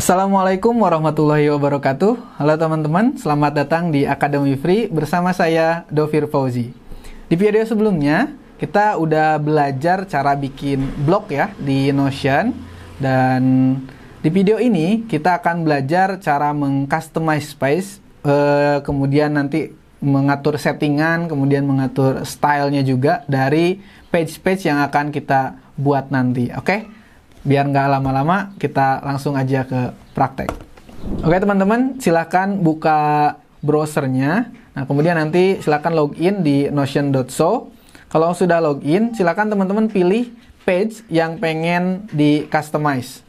Assalamualaikum warahmatullahi wabarakatuh. Halo teman-teman, selamat datang di Academy Free bersama saya Dovir Fauzi. Di video sebelumnya kita udah belajar cara bikin blog ya di Notion, dan di video ini kita akan belajar cara mengcustomize space, kemudian nanti mengatur settingan, kemudian mengatur stylenya juga dari page-page yang akan kita buat nanti. Oke? Biar nggak lama-lama, kita langsung aja ke praktek. Oke teman-teman, silahkan buka browsernya. Nah, kemudian nanti silahkan login di notion.so. Kalau sudah login, silahkan teman-teman pilih page yang pengen di customize.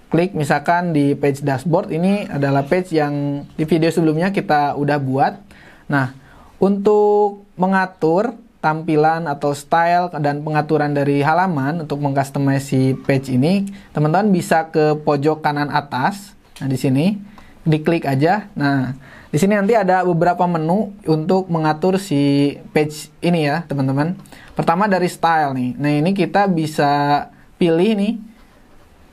Klik misalkan di page dashboard. Ini adalah page yang di video sebelumnya kita udah buat. Nah, untuk mengatur tampilan atau style dan pengaturan dari halaman untuk mengcustomize si page ini, teman-teman bisa ke pojok kanan atas. Nah, di sini diklik aja. Nah, di sini nanti ada beberapa menu untuk mengatur si page ini ya, teman-teman. Pertama dari style nih. Nah, ini kita bisa pilih nih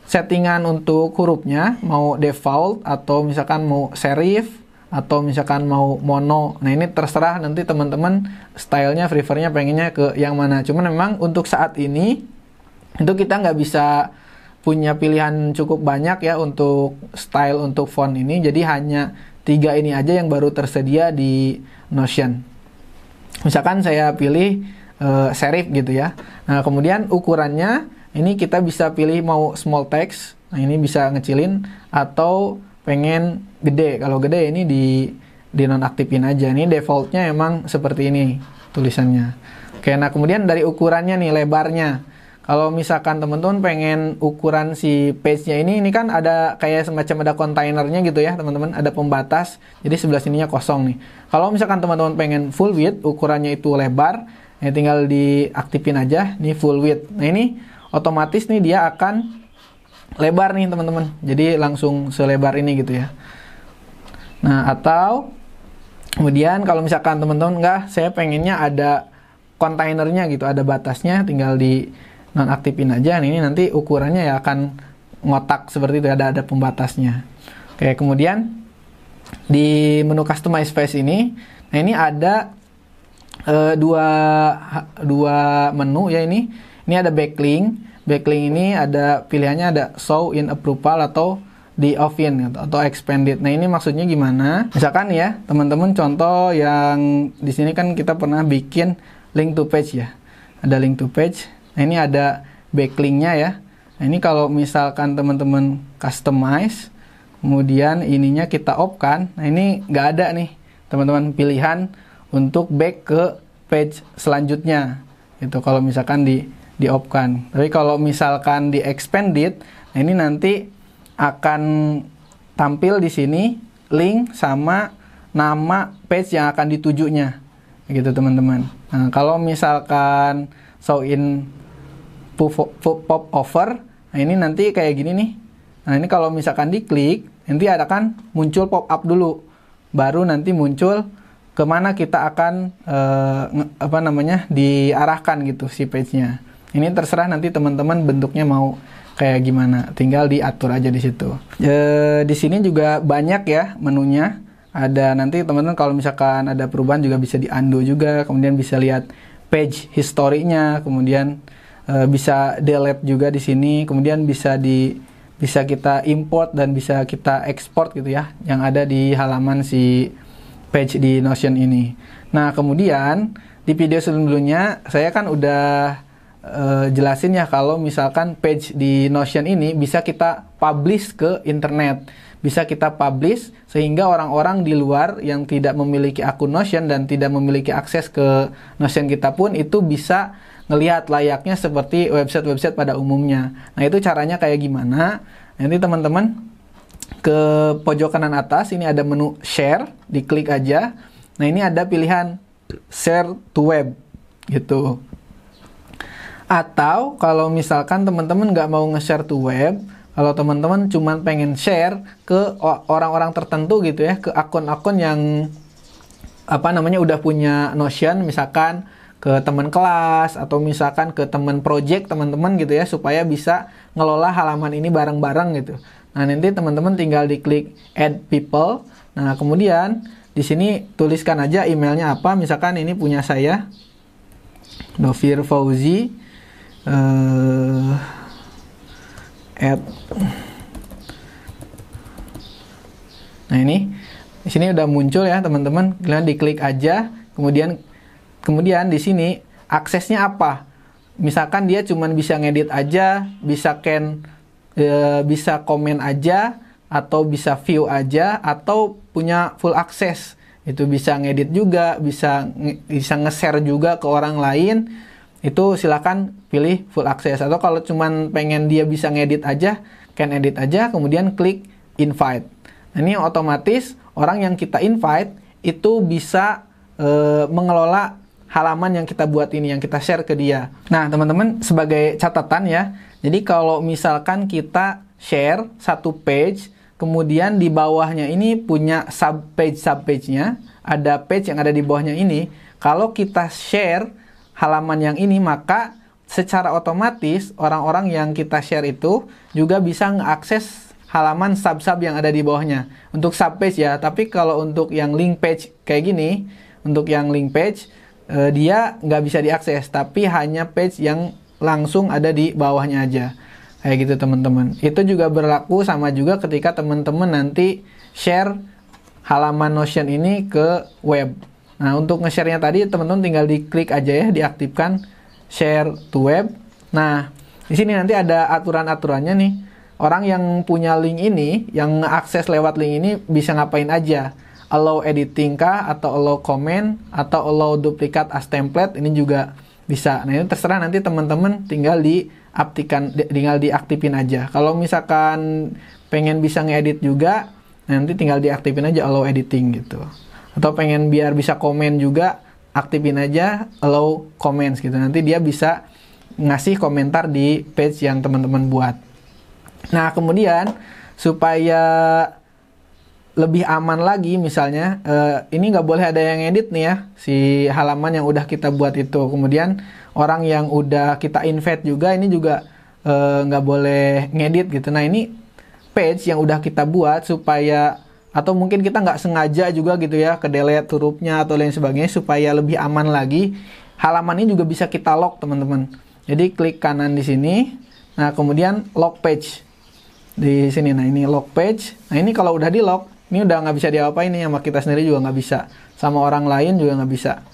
settingan untuk hurufnya, mau default atau misalkan mau serif atau misalkan mau mono. Nah, ini terserah nanti teman-teman stylenya, prefernya pengennya ke yang mana. Cuman memang untuk saat ini itu kita nggak bisa punya pilihan cukup banyak ya untuk style untuk font ini. Jadi hanya 3 ini aja yang baru tersedia di Notion. Misalkan saya pilih serif gitu ya. Nah, kemudian ukurannya ini kita bisa pilih mau small text. Nah, ini bisa ngecilin atau pengen gede. Kalau gede ini di nonaktifin aja. Ini defaultnya emang seperti ini tulisannya. Oke, nah kemudian dari ukurannya nih, lebarnya. Kalau misalkan teman-teman pengen ukuran si page-nya ini kan ada kayak semacam ada kontainernya gitu ya teman-teman, ada pembatas. Jadi sebelah sininya kosong nih. Kalau misalkan teman-teman pengen full width, ukurannya itu lebar, ya tinggal diaktifin aja nih full width. Nah, ini otomatis nih dia akan lebar nih teman-teman, jadi langsung selebar ini gitu ya. Nah, atau kemudian kalau misalkan teman-teman enggak, saya pengennya ada kontainernya gitu, ada batasnya, tinggal di nonaktifin aja. Nah, ini nanti ukurannya ya akan ngotak seperti itu, ada pembatasnya. Oke, kemudian di menu customize space ini, nah ini ada dua menu ya ini. Ini ada backlink. Backlink ini ada pilihannya, ada show in approval atau di off-in atau expanded. Nah, ini maksudnya gimana? Misalkan ya, teman-teman contoh yang di sini kan kita pernah bikin link to page ya. Ada link to page. Nah, ini ada backlinknya ya. Nah, ini kalau misalkan teman-teman customize, kemudian ininya kita off kan. Nah, ini nggak ada nih, teman-teman, pilihan untuk back ke page selanjutnya. Itu kalau misalkan di off kan. Tapi kalau misalkan di expanded, nah ini nanti akan tampil di sini link sama nama page yang akan ditujunya, gitu teman-teman. Nah, kalau misalkan show in pop over, nah ini nanti kayak gini nih. Nah, ini kalau misalkan diklik, nanti ada kan muncul pop up dulu, baru nanti muncul kemana kita akan diarahkan gitu si page-nya. Ini terserah nanti teman-teman bentuknya mau kayak gimana, tinggal diatur aja di situ. Di sini juga banyak ya menunya. Ada nanti teman-teman kalau misalkan ada perubahan juga bisa di-undo juga, kemudian bisa lihat page historinya, kemudian bisa delete juga di sini, kemudian bisa kita import dan bisa kita export gitu ya, yang ada di halaman si page di Notion ini. Nah, kemudian di video sebelumnya saya kan udah jelasin ya kalau misalkan page di Notion ini bisa kita publish ke internet, bisa kita publish sehingga orang-orang di luar yang tidak memiliki akun Notion dan tidak memiliki akses ke Notion kita pun itu bisa ngelihat layaknya seperti website-website pada umumnya. Nah, itu caranya kayak gimana? Nanti teman-teman ke pojok kanan atas ini ada menu share, diklik aja. Nah, ini ada pilihan share to web gitu. Atau kalau misalkan teman-teman nggak mau nge-share to web, kalau teman-teman cuma pengen share ke orang-orang tertentu gitu ya, ke akun-akun yang udah punya Notion, misalkan ke teman kelas atau misalkan ke teman project teman-teman gitu ya, supaya bisa ngelola halaman ini bareng-bareng gitu. Nah, nanti teman-teman tinggal diklik add people. Nah, kemudian di sini tuliskan aja emailnya apa. Misalkan ini punya saya, Dovir Fauzi Nah, ini di sini udah muncul ya, teman-teman. Kalian diklik aja, kemudian di sini aksesnya apa? Misalkan dia cuman bisa ngedit aja, bisa bisa komen aja, atau bisa view aja, atau punya full akses. Itu bisa ngedit juga, bisa nge-share juga ke orang lain. Itu silakan pilih full akses. Atau kalau cuman pengen dia bisa ngedit aja, can edit aja, kemudian klik invite. Nah, ini otomatis orang yang kita invite itu bisa mengelola halaman yang kita buat ini, yang kita share ke dia. Nah, teman-teman, sebagai catatan ya, jadi kalau misalkan kita share satu page, kemudian di bawahnya ini punya subpage-nya, ada page yang ada di bawahnya ini, kalau kita share halaman yang ini, maka secara otomatis orang-orang yang kita share itu juga bisa mengakses halaman sub-sub yang ada di bawahnya. Untuk subpage ya, tapi kalau untuk yang link page kayak gini, untuk yang link page, dia nggak bisa diakses, tapi hanya page yang langsung ada di bawahnya aja. Kayak gitu teman-teman. Itu juga berlaku sama juga ketika teman-teman nanti share halaman Notion ini ke web. Nah, untuk nge-share-nya tadi teman-teman tinggal diklik aja ya, diaktifkan share to web. Nah, di sini nanti ada aturan-aturannya nih. Orang yang punya link ini, yang akses lewat link ini bisa ngapain aja. Allow editing kah, atau allow comment, atau allow duplicate as template, ini juga bisa. Nah, ini terserah nanti teman-teman tinggal diaktifin aja. Kalau misalkan pengen bisa ngedit juga, nanti tinggal diaktifin aja allow editing gitu. Atau pengen biar bisa komen juga, aktifin aja allow comments gitu. Nanti dia bisa ngasih komentar di page yang teman-teman buat. Nah, kemudian supaya lebih aman lagi, misalnya ini nggak boleh ada yang edit nih ya, si halaman yang udah kita buat itu. Kemudian orang yang udah kita invite juga ini juga nggak boleh ngedit gitu. Nah, ini page yang udah kita buat supaya, atau mungkin kita nggak sengaja juga gitu ya, ke delete hurufnya atau lain sebagainya, supaya lebih aman lagi, halaman ini juga bisa kita lock teman-teman. Jadi klik kanan di sini, nah kemudian lock page di sini. Nah, ini lock page. Nah, ini kalau udah di lock, ini udah nggak bisa diapa-apain nih, sama kita sendiri juga nggak bisa, sama orang lain juga nggak bisa.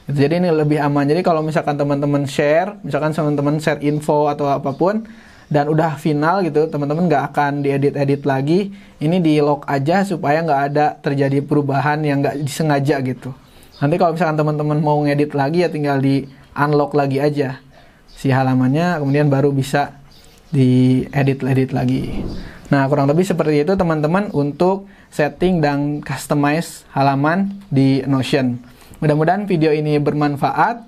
Jadi ini lebih aman. Jadi kalau misalkan teman-teman share, misalkan teman-teman share info atau apapun, dan udah final gitu, teman-teman nggak akan diedit-edit lagi. Ini di lock aja supaya nggak ada terjadi perubahan yang nggak disengaja gitu. Nanti kalau misalkan teman-teman mau ngedit lagi ya tinggal di unlock lagi aja si halamannya, kemudian baru bisa diedit lagi. Nah, kurang lebih seperti itu teman-teman untuk setting dan customize halaman di Notion. Mudah-mudahan video ini bermanfaat.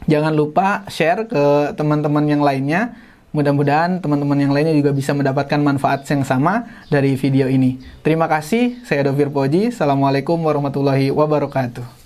Jangan lupa share ke teman-teman yang lainnya. Mudah-mudahan teman-teman yang lainnya juga bisa mendapatkan manfaat yang sama dari video ini. Terima kasih, saya Dovir Fauzi. Assalamualaikum warahmatullahi wabarakatuh.